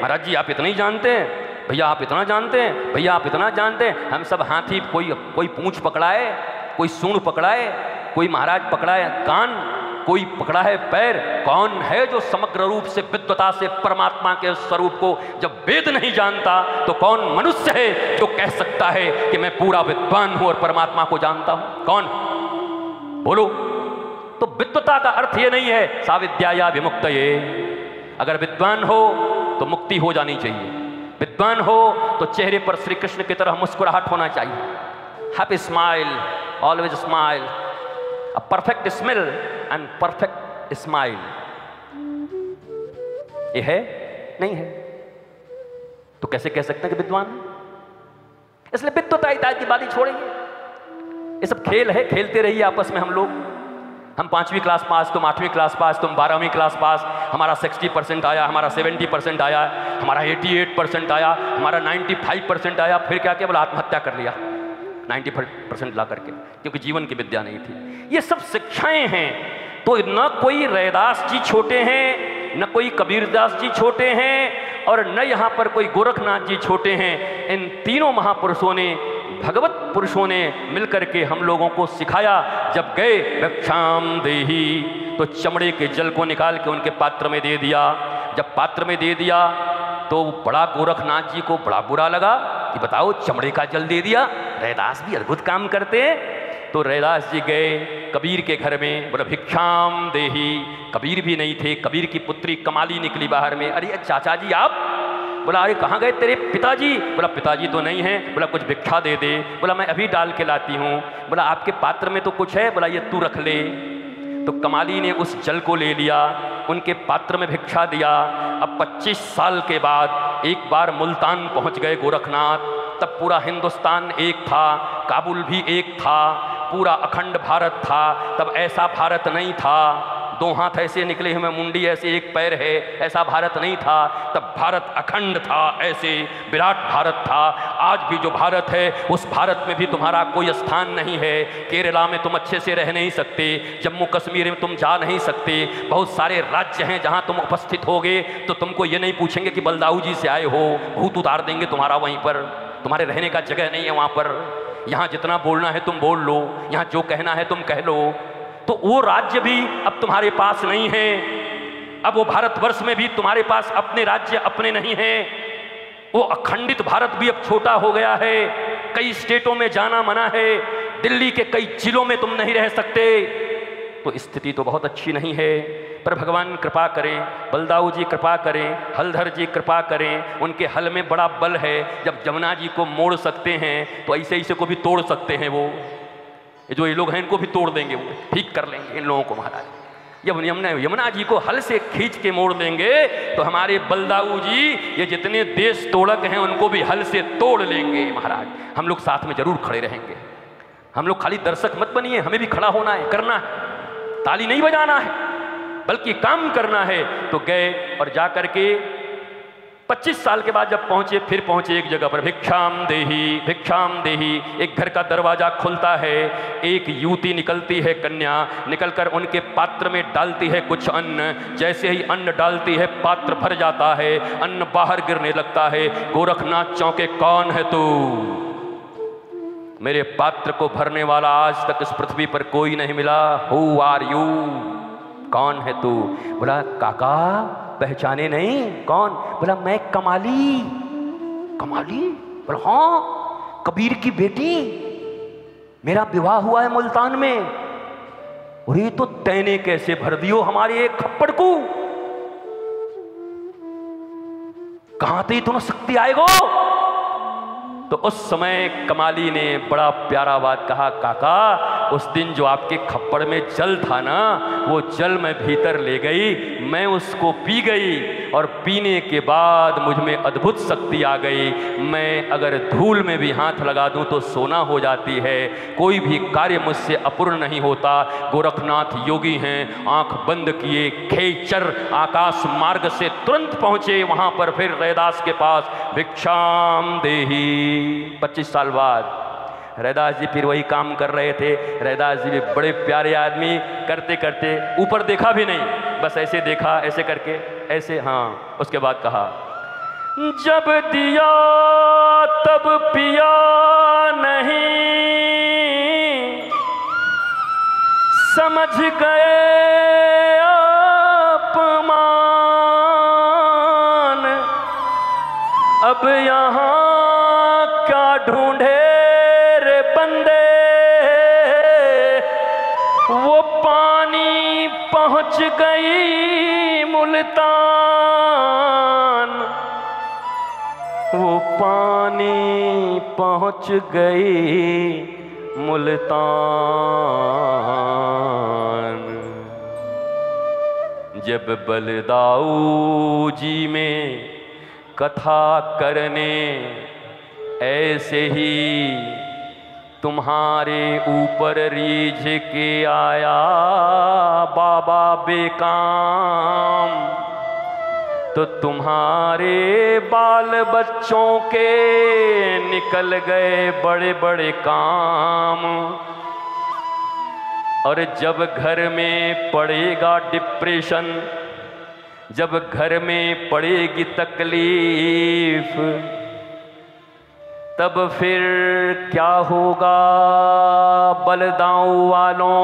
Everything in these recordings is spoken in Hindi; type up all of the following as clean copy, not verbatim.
महाराज जी आप इतना ही जानते हैं, भैया आप इतना जानते हैं, भैया आप इतना जानते हैं। हम सब हाथी, कोई पूंछ पकड़ाए, कोई सूंड पकड़ाए, कोई महाराज पकड़ाए कान, कोई पकड़ा है पैर। कौन है जो समग्र रूप से विद्वता से परमात्मा के स्वरूप को, जब वेद नहीं जानता तो कौन मनुष्य है जो कह सकता है कि मैं पूरा विद्वान हूं और परमात्मा को जानता हूं? कौन? बोलो। तो विद्वता का अर्थ ये नहीं है साविद्याया विमुक्तये। अगर विद्वान हो तो मुक्ति हो जानी चाहिए, विद्वान हो तो चेहरे पर श्री कृष्ण की तरह मुस्कुराहट होना चाहिए। Happy smile, always smile, a perfect smell and perfect smile. ये है? नहीं है। तो कैसे कह सकते हैं कि विद्वान? इसलिए विद्वता इत्यादि की बातें छोड़ेंगे। ये सब खेल है, खेलते रहिए आपस में हम लोग। हम 5वीं क्लास पास, तुम 8वीं क्लास पास, तुम 12वीं क्लास पास, हमारा 60% आया, हमारा 70% आया, हमारा 88% आया, हमारा 95% आया। फिर क्या केवल आत्महत्या कर लिया 90% ला करके, क्योंकि जीवन की विद्या नहीं थी। ये सब शिक्षाएं हैं। तो न कोई रैदास जी छोटे हैं, न कोई कबीरदास जी छोटे हैं, और न यहाँ पर कोई गोरखनाथ जी छोटे हैं। इन तीनों महापुरुषों ने, भगवत पुरुषों ने मिलकर के हम लोगों को सिखाया। जब गए भिक्षाम देहि, तो चमड़े के जल को निकाल के उनके पात्र में दे दिया। जब पात्र में दे दिया तो बड़ा गोरखनाथ जी को बड़ा बुरा लगा कि बताओ चमड़े का जल दे दिया। रैदास भी अद्भुत काम करते हैं। तो रैदास जी गए कबीर के घर में, बोला भिक्षाम देहि। कबीर भी नहीं थे, कबीर की पुत्री कमाली निकली बाहर में। अरे चाचा जी आप? बोला अरे कहाँ गए तेरे पिताजी? बोला पिताजी तो नहीं है। बोला कुछ भिक्षा दे दे। बोला मैं अभी डाल के लाती हूँ। बोला आपके पात्र में तो कुछ है? बोला ये तू रख ले। तो कमाली ने उस जल को ले लिया, उनके पात्र में भिक्षा दिया। अब 25 साल के बाद एक बार मुल्तान पहुँच गए गोरखनाथ। तब पूरा हिंदुस्तान एक था, काबुल भी एक था, पूरा अखंड भारत था। तब ऐसा भारत नहीं था, 2 हाथ ऐसे निकले हुए, मुंडी ऐसे, एक पैर है, ऐसा भारत नहीं था। तब भारत अखंड था, ऐसे विराट भारत था। आज भी जो भारत है उस भारत में भी तुम्हारा कोई स्थान नहीं है। केरला में तुम अच्छे से रह नहीं सकते, जम्मू कश्मीर में तुम जा नहीं सकते। बहुत सारे राज्य हैं जहां तुम उपस्थित होगे तो तुमको ये नहीं पूछेंगे कि बलदाऊ जी से आए हो, भूत उतार देंगे तुम्हारा वहीं पर। तुम्हारे रहने का जगह नहीं है वहाँ पर। यहाँ जितना बोलना है तुम बोल लो, यहाँ जो कहना है तुम कह लो। तो वो राज्य भी अब तुम्हारे पास नहीं है। अब वो भारतवर्ष में भी तुम्हारे पास अपने राज्य अपने नहीं हैं। वो अखंडित भारत भी अब छोटा हो गया है। कई स्टेटों में जाना मना है, दिल्ली के कई जिलों में तुम नहीं रह सकते। तो स्थिति तो बहुत अच्छी नहीं है। पर भगवान कृपा करें, बलदाऊ जी कृपा करें, हलधर जी कृपा करें। उनके हल में बड़ा बल है। जब जमुना जी को मोड़ सकते हैं तो ऐसे ऐसे को भी तोड़ सकते हैं। वो जो ये लोग हैं इनको भी तोड़ देंगे, वो ठीक कर लेंगे इन लोगों को महाराज। जब यमुना जी को हल से खींच के मोड़ देंगे तो हमारे बलदाऊ जी ये जितने देश तोड़क हैं उनको भी हल से तोड़ लेंगे महाराज। हम लोग साथ में जरूर खड़े रहेंगे। हम लोग खाली दर्शक मत बनिए, हमें भी खड़ा होना है, करना है, ताली नहीं बजाना है बल्कि काम करना है। तो गए और जा करके 25 साल के बाद जब पहुंचे, फिर पहुंचे एक जगह पर, भिक्षाम देहि, भिक्षाम देहि। एक घर का दरवाजा खुलता है, एक युवती निकलती है, कन्या निकलकर उनके पात्र में डालती है कुछ अन्न। जैसे ही अन्न डालती है पात्र भर जाता है, अन्न बाहर गिरने लगता है। गोरखनाथ चौंके, कौन है तू? मेरे पात्र को भरने वाला आज तक इस पृथ्वी पर कोई नहीं मिला। Who are you? कौन है तू? बोला काका पहचाने नहीं? कौन? बोला मैं कमाली। कमाली? बोला हाँ, कबीर की बेटी, मेरा विवाह हुआ है मुल्तान में। और ये तो तैने कैसे भर दियो हमारे एक खप्पड़ को? कहां थे तुम्हें शक्ति आएगो? तो उस समय कमाली ने बड़ा प्यारा बात कहा, काका उस दिन जो आपके खप्पड़ में जल था ना, वो जल मैं भीतर ले गई, मैं उसको पी गई और पीने के बाद मुझ में अद्भुत शक्ति आ गई। मैं अगर धूल में भी हाथ लगा दूं तो सोना हो जाती है। कोई भी कार्य मुझसे अपूर्ण नहीं होता। गोरखनाथ योगी हैं, आंख बंद किए, खेचर आकाश मार्ग से तुरंत पहुंचे वहां पर, फिर रैदास के पास भिक्षाम देहि। 25 साल बाद रैदास जी फिर वही काम कर रहे थे। रैदास जी भी बड़े प्यारे आदमी, करते करते ऊपर देखा भी नहीं, बस ऐसे देखा, ऐसे करके ऐसे, हाँ। उसके बाद कहा जब दिया तब पिया नहीं, समझ गए अपमान। अब यहाँ क्या ढूंढे रे बंदे, वो पानी पहुँच गई मुल्तान। वो पानी पहुँच गई मुल्तान। जब बलदाऊ जी में कथा करने ऐसे ही तुम्हारे ऊपर रीझ के आया बाबा बेकाम, तो तुम्हारे बाल बच्चों के निकल गए बड़े बड़े काम। और जब घर में पड़ेगा डिप्रेशन, जब घर में पड़ेगी तकलीफ, तब फिर क्या होगा बलदाऊ वालों,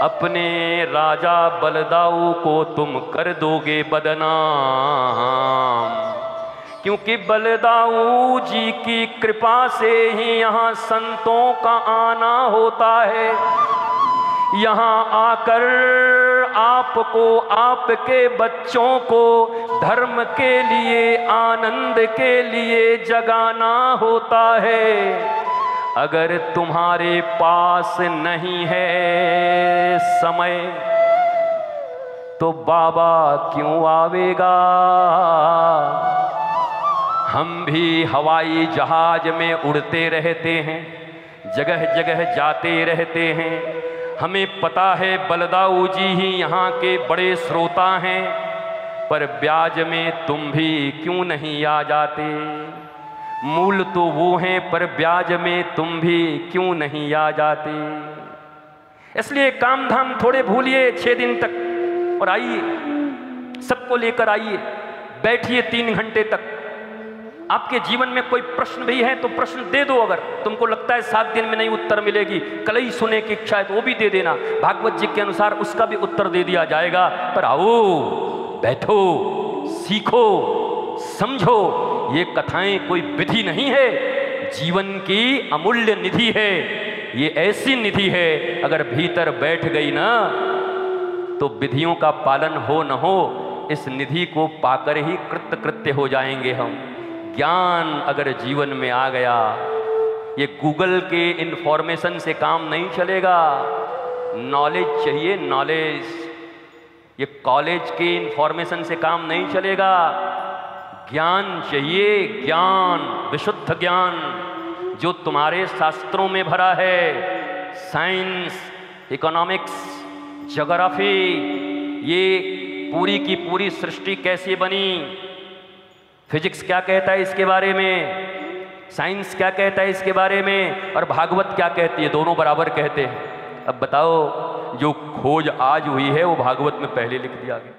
अपने राजा बलदाऊ को तुम कर दोगे बदनाम। क्योंकि बलदाऊ जी की कृपा से ही यहाँ संतों का आना होता है। यहाँ आकर आपको, आपके बच्चों को धर्म के लिए, आनंद के लिए जगाना होता है। अगर तुम्हारे पास नहीं है समय, तो बाबा क्यों आवेगा। हम भी हवाई जहाज में उड़ते रहते हैं, जगह जगह जाते रहते हैं। हमें पता है बलदाऊ जी ही यहाँ के बड़े श्रोता हैं, पर ब्याज में तुम भी क्यों नहीं आ जाते। मूल तो वो हैं, पर ब्याज में तुम भी क्यों नहीं आ जाते। इसलिए काम धाम थोड़े भूलिए 6 दिन तक, और आइए सबको लेकर आइए, बैठिए 3 घंटे तक। आपके जीवन में कोई प्रश्न भी है तो प्रश्न दे दो। अगर तुमको लगता है 7 दिन में नहीं उत्तर मिलेगी, कल ही सुने की इच्छा है तो वो भी दे देना। भागवत जी के अनुसार उसका भी उत्तर दे दिया जाएगा। पर आओ, बैठो, सीखो, समझो। ये कथाएं कोई विधि नहीं है, जीवन की अमूल्य निधि है। ये ऐसी निधि है, अगर भीतर बैठ गई ना तो विधियों का पालन हो न हो, इस निधि को पाकर ही कृतकृत्य हो जाएंगे हम। ज्ञान अगर जीवन में आ गया, ये गूगल के इंफॉर्मेशन से काम नहीं चलेगा। नॉलेज चाहिए, नॉलेज। ये कॉलेज के इंफॉर्मेशन से काम नहीं चलेगा। ज्ञान चाहिए, ज्ञान, विशुद्ध ज्ञान जो तुम्हारे शास्त्रों में भरा है। साइंस, इकोनॉमिक्स, ज्योग्राफी, ये पूरी की पूरी सृष्टि कैसे बनी, फिजिक्स क्या कहता है इसके बारे में, साइंस क्या कहता है इसके बारे में, और भागवत क्या कहती है, दोनों बराबर कहते हैं। अब बताओ, जो खोज आज हुई है वो भागवत में पहले लिख दिया गया।